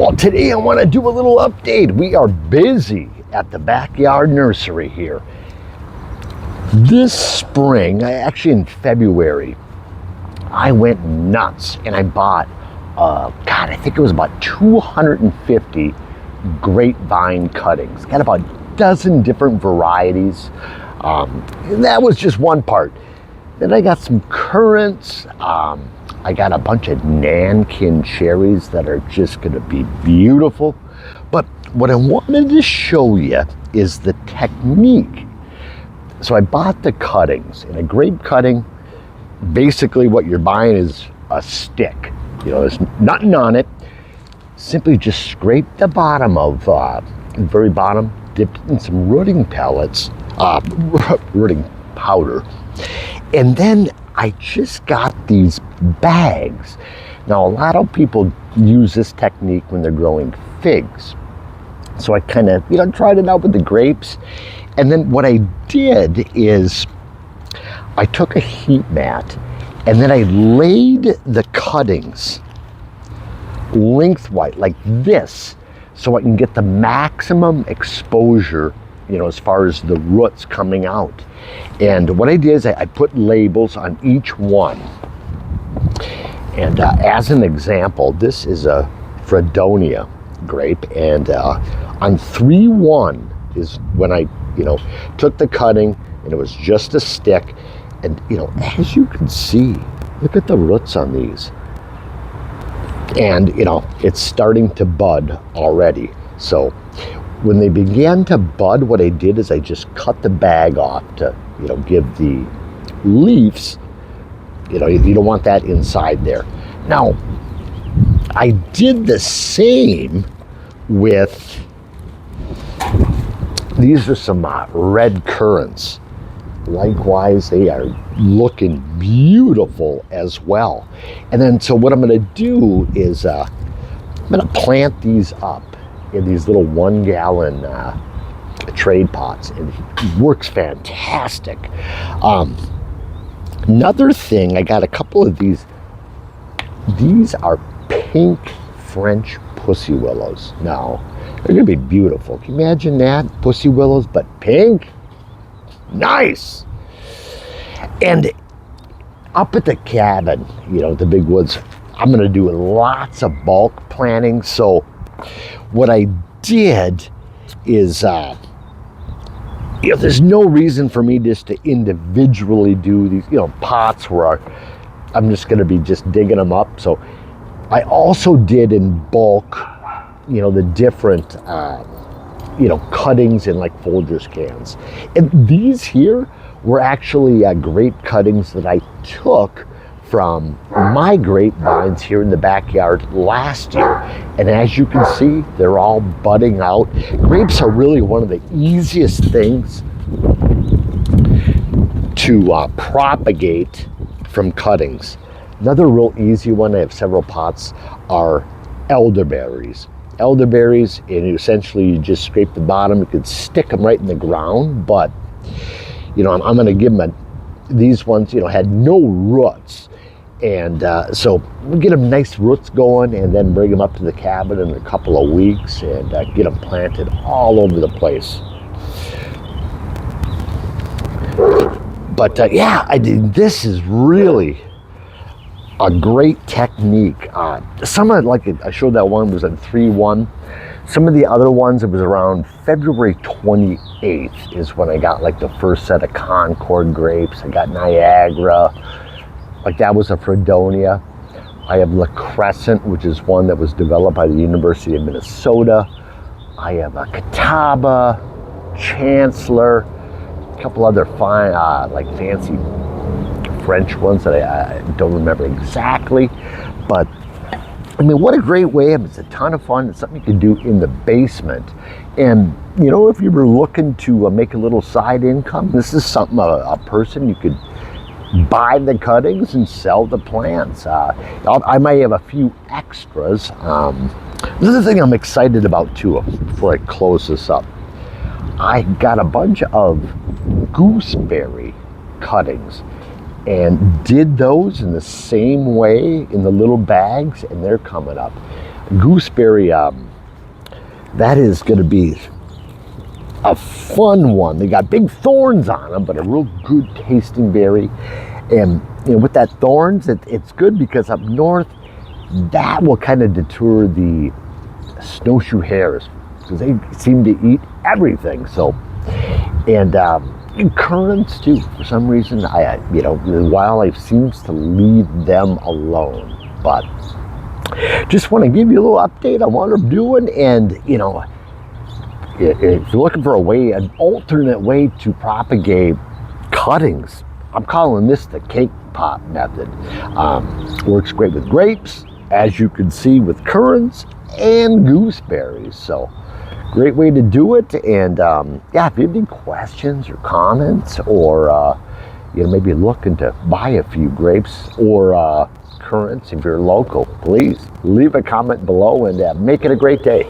Well, today I want to do a little update. We are busy at the backyard nursery here. This spring, actually in February, I went nuts and I bought, I think it was about 250 grapevine cuttings. Got about a dozen different varieties. That was just one part. Then I got some currants. I got a bunch of Nankin cherries that are just gonna be beautiful. But what I wanted to show you is the technique. So I bought the cuttings. In a grape cutting, basically what you're buying is a stick. You know, there's nothing on it. Simply just scrape the bottom of, the very bottom, dip it in some rooting pellets, rooting powder. And then I just got these bags. Now, a lot of people use this technique when they're growing figs. So I kind of, tried it out with the grapes. And then what I did is I took a heat mat and then I laid the cuttings lengthwise like this so I can get the maximum exposure, as far as the roots coming out. And what I did is I put labels on each one. And as an example, this is a Fredonia grape, and on 3-1 is when I, took the cutting, and it was just a stick. And, as you can see, look at the roots on these. And, it's starting to bud already. So when they began to bud, what I did is I just cut the bag off to, give the leaves, you don't want that inside there. Now, I did the same with, these are some red currants. Likewise, they are looking beautiful as well. And then, so what I'm gonna do is I'm gonna plant these up in these little 1-gallon trade pots, and it works fantastic. Another thing, I got a couple of these. These are pink French pussy willows. Now, they're gonna be beautiful. Can you imagine that? Pussy willows, but pink? Nice. And up at the cabin, the big woods, I'm gonna do lots of bulk planting. So what I did is, there's no reason for me just to individually do these, pots where I'm just gonna be just digging them up. So I also did in bulk, the different, cuttings in like Folgers cans. And these here were actually grape cuttings that I took from my grapevines here in the backyard last year. And as you can see, they're all budding out. Grapes are really one of the easiest things to propagate from cuttings. Another real easy one, I have several pots, are elderberries. Elderberries, and essentially you just scrape the bottom. You could stick them right in the ground, but I'm gonna give them these ones, had no roots. And so we'll get them nice roots going and then bring them up to the cabin in a couple of weeks and get them planted all over the place. But I did. This is really a great technique. Some of, like I showed that one was in 3-1. Some of the other ones, it was around February 28th is when I got like the first set of Concord grapes. I got Niagara, like that was a Fredonia. I have La Crescent, which is one that was developed by the University of Minnesota. I have a Catawba, Chancellor, a couple other fine, like fancy French ones that I don't remember exactly. But I mean, what a great way. It's a ton of fun. It's something you can do in the basement. And, if you were looking to make a little side income, this is something a person, you could buy the cuttings and sell the plants. I might have a few extras. Another thing I'm excited about too, before I close this up, I got a bunch of gooseberry cuttings and did those in the same way in the little bags, and they're coming up. gooseberry, that is going to be a fun one. They got big thorns on them, but a real good tasting berry. And with that thorns, it's good because up north, that will kind of deter the snowshoe hares because they seem to eat everything. So, and currants too. For some reason, the wildlife seems to leave them alone. But just want to give you a little update on what I'm doing, and if you're looking for an alternate way to propagate cuttings, I'm calling this the cake pop method. Works great with grapes, as you can see with currants and gooseberries. So great way to do it. And if you have any questions or comments, or maybe looking to buy a few grapes or currants if you're local, please leave a comment below and make it a great day.